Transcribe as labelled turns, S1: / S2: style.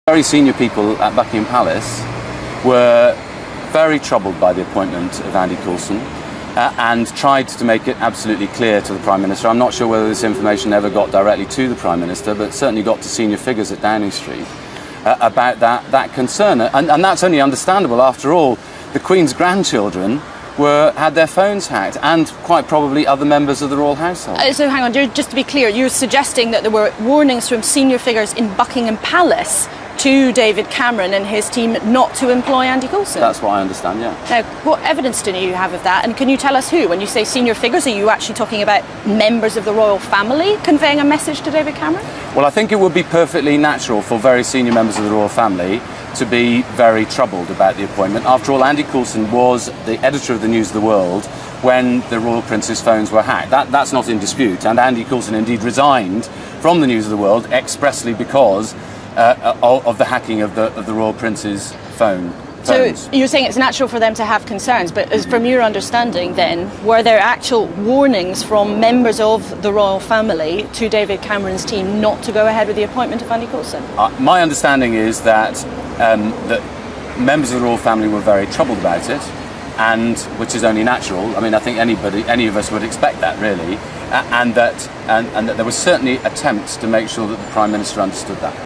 S1: Very senior people at Buckingham Palace were very troubled by the appointment of Andy Coulson and tried to make it absolutely clear to the Prime Minister. I'm not sure whether this information ever got directly to the Prime Minister, but certainly got to senior figures at Downing Street about that concern. And that's only understandable. After all, the Queen's grandchildren had their phones hacked, and quite probably other members of the royal household.
S2: So hang on, just to be clear, you're suggesting that there were warnings from senior figures in Buckingham Palace to David Cameron and his team not to employ Andy Coulson?
S1: That's what I understand, yeah.
S2: Now, what evidence do you have of that? And can you tell us who? When you say senior figures, are you actually talking about members of the royal family conveying a message to David Cameron?
S1: Well, I think it would be perfectly natural for very senior members of the royal family to be very troubled about the appointment. After all, Andy Coulson was the editor of the News of the World when the Royal Prince's phones were hacked. That's not in dispute, and Andy Coulson indeed resigned from the News of the World expressly because of the hacking of the Royal Prince's phones.
S2: So you're saying it's natural for them to have concerns, but from your understanding then, were there actual warnings from members of the royal family to David Cameron's team not to go ahead with the appointment of Andy Coulson?
S1: My understanding is that members of the royal family were very troubled about it, and which is only natural. I mean, I think any of us would expect that, really, and that there was certainly attempts to make sure that the Prime Minister understood that.